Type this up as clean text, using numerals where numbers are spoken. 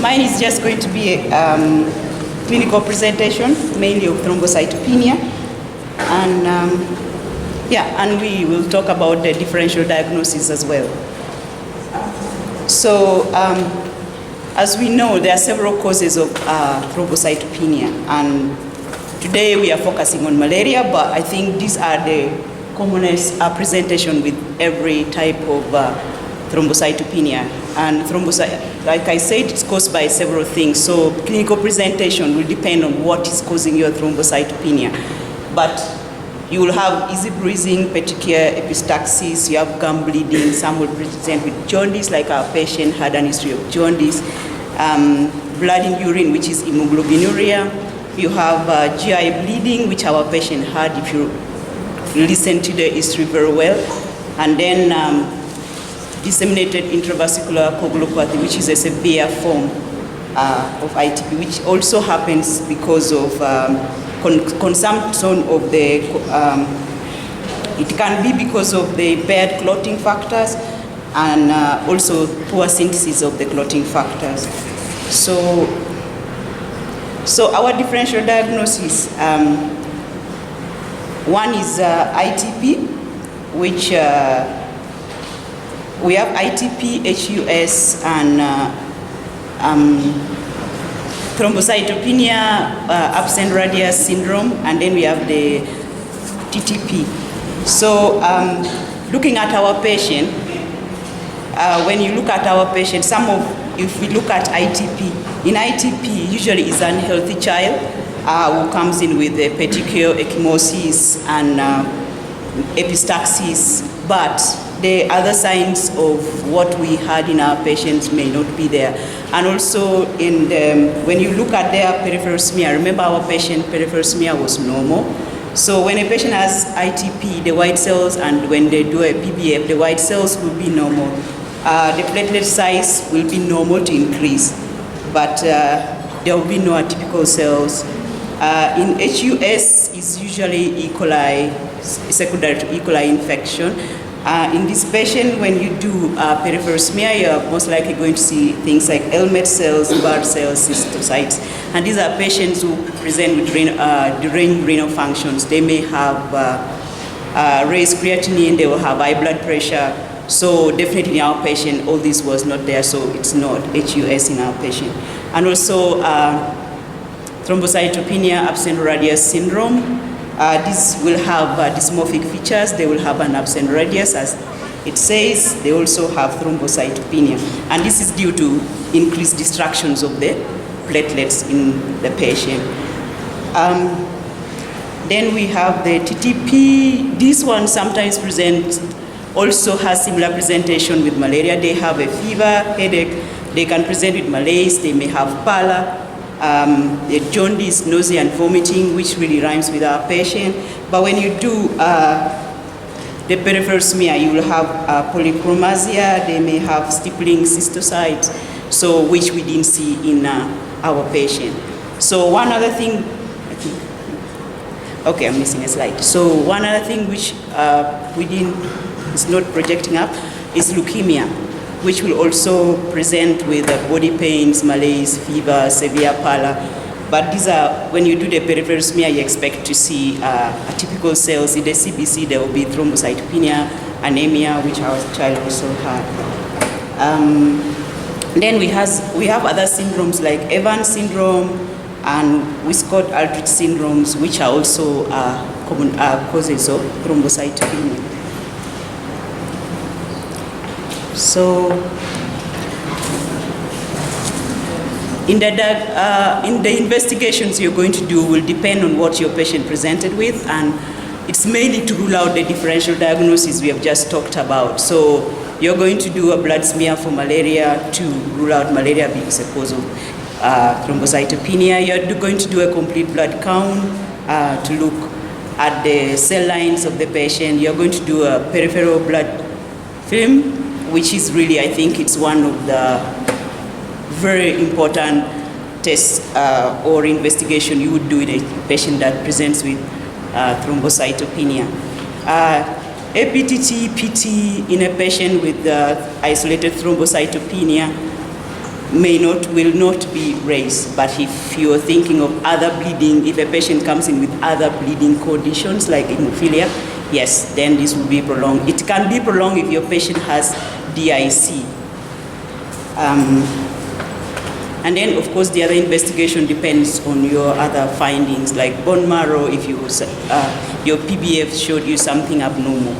Mine is just going to be a clinical presentation, mainly of thrombocytopenia. And and we will talk about the differential diagnosis as well. So, as we know, there are several causes of thrombocytopenia. And today we are focusing on malaria, but I think these are the commonest presentation with every type of thrombocytopenia. And like I said, it's caused by several things. So clinical presentation will depend on what is causing your thrombocytopenia. But you will have easy bruising, petechiae, epistaxis, you have gum bleeding, some will present with jaundice, like our patient had an history of jaundice, blood in urine, which is hemoglobinuria. You have GI bleeding, which our patient had, if you listen to the history very well. And then disseminated intravascular coagulopathy, which is a severe form of ITP, which also happens because of consumption of the, it can be because of the bad clotting factors and also poor synthesis of the clotting factors. So our differential diagnosis, one is ITP, which we have ITP, HUS, and thrombocytopenia, absent radius syndrome, and then we have the TTP. So looking at our patient, when you look at our patient, if we look at ITP, in ITP usually is an unhealthy child who comes in with a petechial ecchymosis and epistaxis, but the other signs of what we had in our patients may not be there. And also, when you look at their peripheral smear, remember our patient peripheral smear was normal. So when a patient has ITP, the white cells, and when they do a PBF, the white cells will be normal. The platelet size will be normal to increase, but there will be no atypical cells. In HUS is usually E. coli, secondary to E. coli infection. In this patient, when you do peripheral smear, you're most likely going to see things like helmet cells, Barr cells, cystocytes. And these are patients who present with deranged renal functions. They may have raised creatinine, they will have high blood pressure. So definitely in our patient, all this was not there, so it's not HUS in our patient. And also thrombocytopenia, absent radius syndrome. These will have dysmorphic features. They will have an absent radius, as it says. They also have thrombocytopenia. And this is due to increased distractions of the platelets in the patient. Then we have the TTP. This one sometimes also has similar presentation with malaria. They have a fever, headache. They can present with malaise. They may have pallor. The jaundice, nausea, and vomiting, which really rhymes with our patient. But when you do the peripheral smear, you will have polychromasia. They may have stippling cystocytes, so which we didn't see in our patient. So one other thing, okay, I'm missing a slide. So one other thing which is not projecting up is leukemia, which will also present with body pains, malaise, fever, severe pallor. But these are, when you do the peripheral smear, you expect to see atypical cells. In the CBC, there will be thrombocytopenia, anemia, which our child also had. Then we have other syndromes like Evans syndrome and Wiskott-Aldrich syndromes, which are also common causes of thrombocytopenia. So, in the investigations you're going to do will depend on what your patient presented with, and it's mainly to rule out the differential diagnosis we have just talked about. So, you're going to do a blood smear for malaria to rule out malaria being a cause of thrombocytopenia. You're going to do a complete blood count to look at the cell lines of the patient. You're going to do a peripheral blood film, which is really, I think it's one of the very important tests or investigation you would do in a patient that presents with thrombocytopenia. APTT, PT in a patient with isolated thrombocytopenia will not be raised. But if you're thinking of other bleeding, if a patient comes in with other bleeding conditions like hemophilia, yes, then this will be prolonged. It can be prolonged if your patient has DIC. And then, of course, the other investigation depends on your other findings, like bone marrow, if your PBF showed you something abnormal.